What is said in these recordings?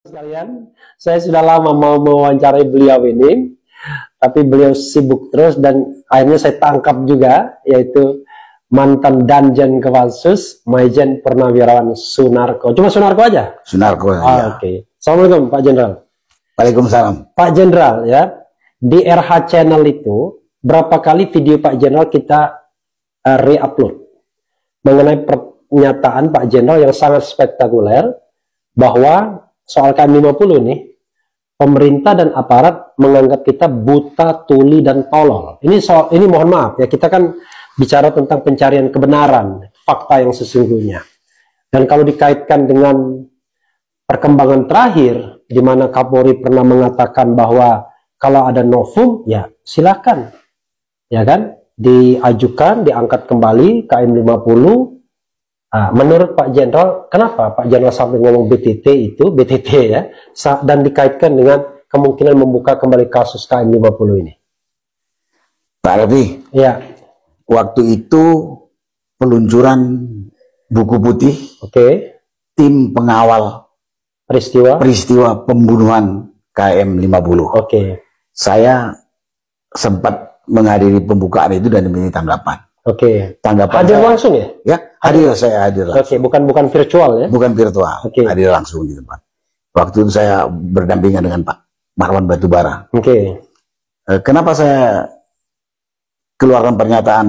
Sekalian, saya sudah lama mau mewawancarai beliau ini, tapi beliau sibuk terus dan akhirnya saya tangkap juga, yaitu mantan Danjen Kopassus, Maijen Purnawirawan Sunarko. Cuma Sunarko aja? Sunarko, ya. Oke. Assalamualaikum Pak Jenderal. Waalaikumsalam. Pak Jenderal, ya, di RH Channel itu berapa kali video Pak Jenderal kita re-upload mengenai pernyataan Pak Jenderal yang sangat spektakuler bahwa soal KM50 nih, pemerintah dan aparat menganggap kita buta, tuli, dan tolol. Ini mohon maaf ya, kita kan bicara tentang pencarian kebenaran, fakta yang sesungguhnya. Dan kalau dikaitkan dengan perkembangan terakhir, di mana Kapolri pernah mengatakan bahwa kalau ada novum, ya silakan, ya kan, diajukan, diangkat kembali KM50. Menurut Pak Jenderal, kenapa Pak Jenderal sampai ngomong BTT ya, dan dikaitkan dengan kemungkinan membuka kembali kasus KM50 ini? Pak Raffi, ya, waktu itu peluncuran buku putih, tim pengawal peristiwa pembunuhan KM50. Saya sempat menghadiri pembukaan itu dan diminta tanggapan. Tanggapan hadir langsung ya? Ya, saya hadir langsung. Bukan virtual ya? Bukan virtual, hadir langsung di tempat. Waktu itu saya berdampingan dengan Pak Marwan Batubara. Kenapa saya keluarkan pernyataan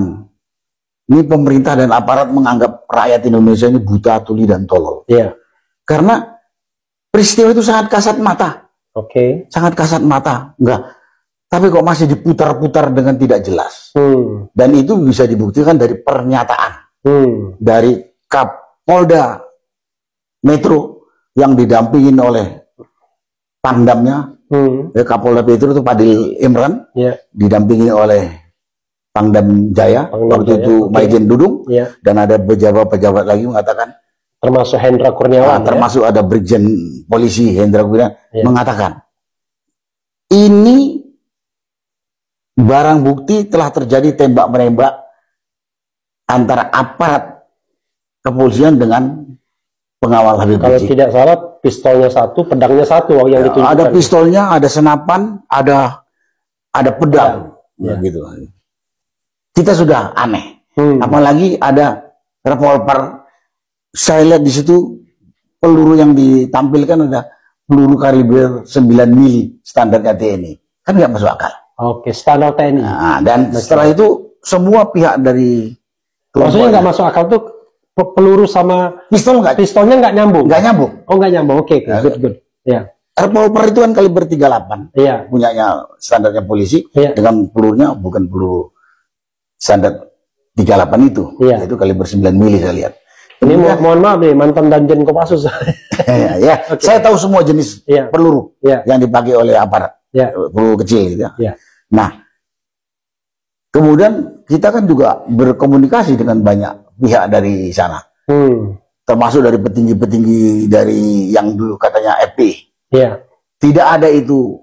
ini? Pemerintah dan aparat menganggap rakyat Indonesia ini buta, tuli, dan tolol. Karena peristiwa itu sangat kasat mata. Sangat kasat mata. Tapi kok masih diputar-putar dengan tidak jelas. Dan itu bisa dibuktikan dari pernyataan dari Kapolda Metro yang didampingin oleh Pangdamnya. Kapolda Metro itu Padil Imran, didampingi oleh Pangdam Jaya, waktu itu Maijen Dudung, dan ada pejabat-pejabat lagi mengatakan, termasuk Hendra Kurniawan, termasuk ada Brigjen Polisi Hendra Kurniawan, mengatakan ini barang bukti telah terjadi tembak-menembak antara aparat kepolisian dengan pengawal Habib Rizik. Kalau tidak salah, pistolnya satu, pedangnya satu yang ditunjukkan. Ada pistolnya, ada senapan, ada pedang, gitu. Kita sudah aneh. Apalagi ada revolver. Saya lihat di situ peluru yang ditampilkan ada peluru kaliber 9 mili standarnya TNI. Kan nggak masuk akal. Standar TNI. Dan setelah itu semua pihak dari maksudnya nggak masuk akal tuh peluru sama pistolnya nggak nyambung. Nggak nyambung. Nggak nyambung. Good. Revolver itu kan kaliber 38. Punyanya standarnya polisi dengan pelurunya bukan peluru standar 38 itu. Itu kaliber 9 mili saya lihat. Ini mohon maaf nih, mantan Danjen Kopassus. Saya tahu semua jenis peluru yang dipakai oleh aparat. Peluru kecil gitu ya. Nah, kemudian kita kan juga berkomunikasi dengan banyak pihak dari sana, termasuk dari petinggi-petinggi dari yang dulu katanya FPI. Tidak ada itu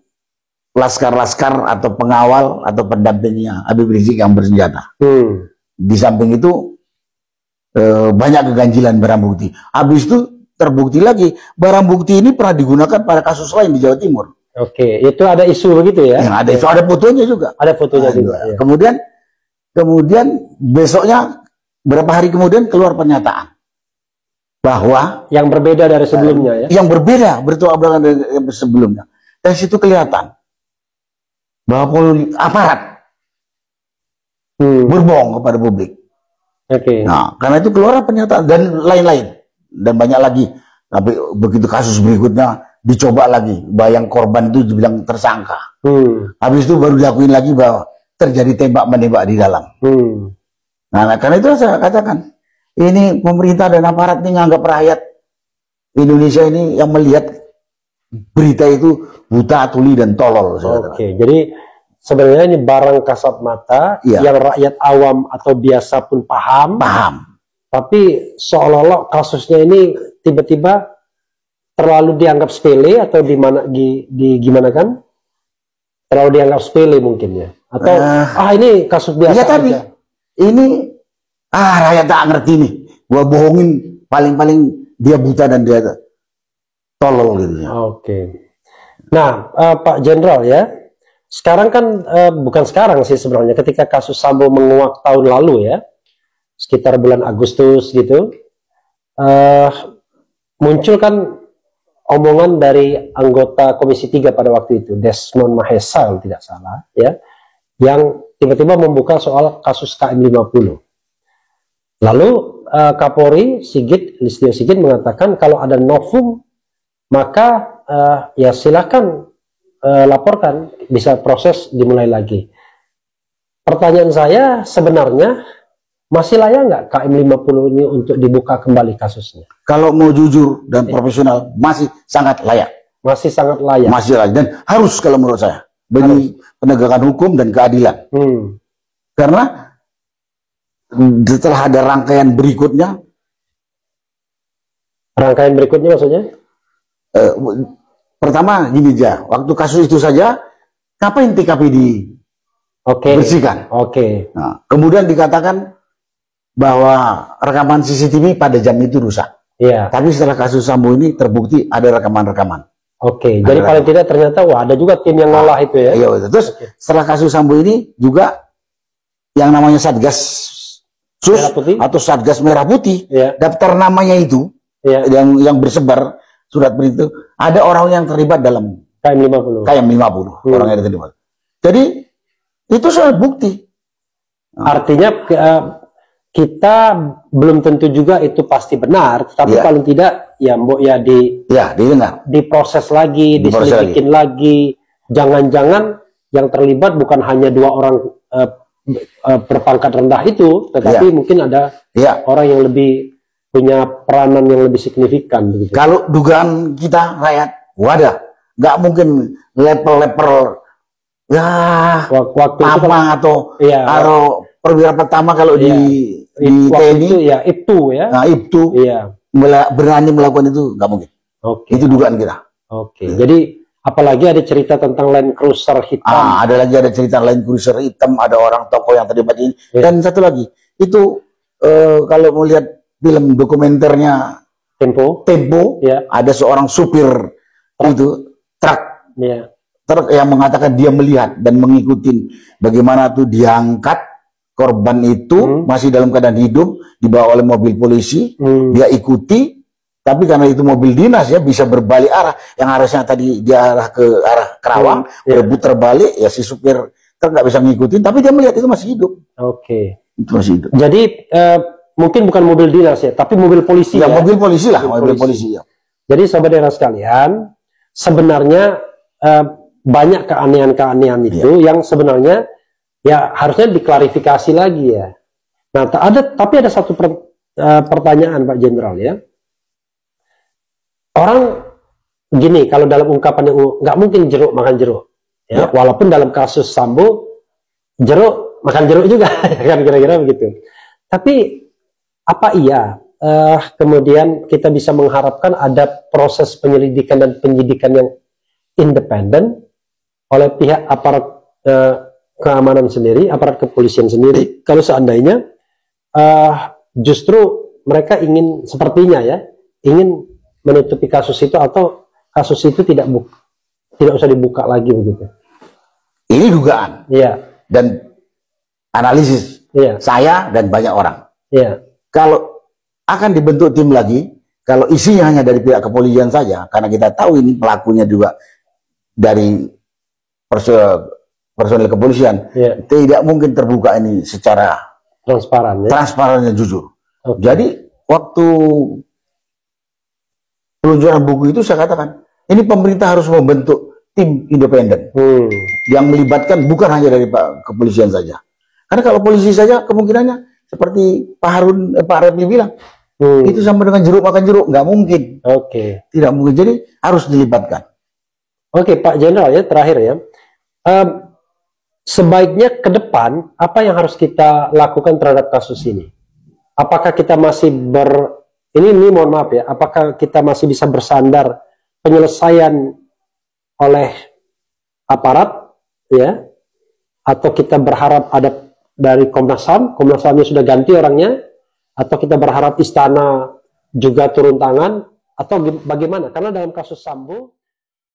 laskar-laskar atau pengawal atau pendampingnya Habib Rizik yang bersenjata. Di samping itu banyak keganjilan barang bukti. Habis itu terbukti lagi barang bukti ini pernah digunakan pada kasus lain di Jawa Timur. Itu ada isu begitu ya? Ada isu, ada fotonya juga. Ada fotonya juga. Kemudian besoknya berapa hari kemudian keluar pernyataan bahwa yang berbeda dari sebelumnya ya? Yang berbeda bertolak belakang dari sebelumnya. Dan situ kelihatan bahwa aparat berbohong kepada publik. Nah, karena itu keluar pernyataan dan lain-lain dan banyak lagi. Tapi begitu kasus berikutnya dicoba lagi, bayang korban itu dibilang tersangka. Habis itu baru dilakuin lagi bahwa terjadi tembak-menembak di dalam. Nah, karena itu saya katakan, ini pemerintah dan aparat ini nganggap rakyat Indonesia ini yang melihat berita itu buta, tuli, dan tolol. Jadi sebenarnya ini barang kasat mata yang rakyat awam atau biasa pun paham. Tapi seolah-olah kasusnya ini tiba-tiba terlalu dianggap sepele atau gimana kan? Terlalu dianggap sepele mungkin ya? Atau ini kasus biasa tapi aja. Ini rakyat tak ngerti nih. Gua bohongin paling-paling dia buta dan dia tolol gitu ya. Oke. Nah, Pak Jenderal ya, sekarang kan bukan sekarang sih sebenarnya, ketika kasus Sambo menguak tahun lalu ya, sekitar bulan Agustus gitu, muncul kan omongan dari anggota Komisi 3 pada waktu itu, Desmond Mahesa kalau tidak salah ya, yang tiba-tiba membuka soal kasus KM 50. Lalu Kapolri Listio Sigit mengatakan kalau ada novum maka ya silakan laporkan, bisa proses dimulai lagi. Pertanyaan saya sebenarnya masih layak nggak KM 50 ini untuk dibuka kembali kasusnya? Kalau mau jujur dan profesional, masih sangat layak. Masih sangat layak. Masih layak dan harus kalau menurut saya demi penegakan hukum dan keadilan. Karena setelah ada rangkaian berikutnya. Rangkaian berikutnya maksudnya? Pertama gini aja, waktu kasus itu saja, ngapain TKP dibersihkan? Nah, kemudian dikatakan bahwa rekaman CCTV pada jam itu rusak. Tapi setelah kasus Sambo ini terbukti ada rekaman-rekaman. Jadi paling tidak ternyata wah ada juga tim yang ngolah itu ya. Iya, terus setelah kasus Sambo ini juga yang namanya Satgas Sus atau Satgas Merah Putih, daftar namanya itu yang bersebar surat berita, ada orang yang terlibat dalam KM 50. Orang yang terlibat. Jadi itu sudah bukti. Artinya kita belum tentu juga itu pasti benar, tapi paling tidak ya mbok ya didengar, diproses lagi, diselidikin lagi. Jangan-jangan yang terlibat bukan hanya 2 orang berpangkat rendah itu, tetapi mungkin ada orang yang lebih punya peranan yang lebih signifikan begitu. Kalau dugaan kita rakyat, wadah, nggak mungkin level-level waktu itu kan, atau perwira pertama kalau di TNI itu itu ya. Nah, itu berani melakukan itu nggak mungkin. Itu dugaan kita. Jadi apalagi ada cerita tentang Land Cruiser hitam. Ada cerita Land Cruiser hitam, ada orang tokoh yang terlibat ini. Dan satu lagi, itu kalau mau lihat film dokumenternya Tempo, ada seorang supir truk yang mengatakan dia melihat dan mengikuti bagaimana tuh diangkat korban itu masih dalam keadaan hidup dibawa oleh mobil polisi, dia ikuti, tapi karena itu mobil dinas ya bisa berbalik arah, yang harusnya tadi dia arah ke arah Kerawang, berputar balik ya si supir truk nggak bisa ngikutin, tapi dia melihat itu masih hidup. Itu masih hidup. Jadi mungkin bukan mobil dinas ya, tapi mobil polisi. Mobil polisi lah, mobil polisi. Jadi saudara sekalian, sebenarnya banyak keanehan-keanehan itu yang sebenarnya ya harusnya diklarifikasi lagi ya. Nah, tapi ada satu pertanyaan Pak Jenderal ya. Orang gini, kalau dalam ungkapan yang nggak mungkin jeruk makan jeruk, ya. Walaupun dalam kasus Sambo jeruk makan jeruk juga, kan kira-kira begitu. Tapi apa iya kemudian kita bisa mengharapkan ada proses penyelidikan dan penyidikan yang independen oleh pihak aparat keamanan sendiri, aparat kepolisian sendiri, kalau seandainya justru mereka ingin sepertinya ya, ingin menutupi kasus itu atau kasus itu tidak usah dibuka lagi begitu. Ini dugaan. Dan analisis saya dan banyak orang. Kalau akan dibentuk tim lagi, kalau isinya hanya dari pihak kepolisian saja, karena kita tahu ini pelakunya juga dari personel kepolisian, tidak mungkin terbuka ini secara transparan dan jujur. Jadi waktu peluncuran buku itu saya katakan, ini pemerintah harus membentuk tim independen yang melibatkan bukan hanya dari kepolisian saja. Karena kalau polisi saja kemungkinannya seperti Pak Refli bilang, itu sama dengan jeruk makan jeruk, nggak mungkin. Tidak mungkin. Jadi harus dilibatkan. Pak Jenderal ya, terakhir ya. Sebaiknya ke depan apa yang harus kita lakukan terhadap kasus ini? Apakah kita masih ini mohon maaf ya, apakah kita masih bisa bersandar penyelesaian oleh aparat ya, atau kita berharap ada dari Komnas HAM-nya sudah ganti orangnya, atau kita berharap istana juga turun tangan, Atau bagaimana? Karena dalam kasus Sambo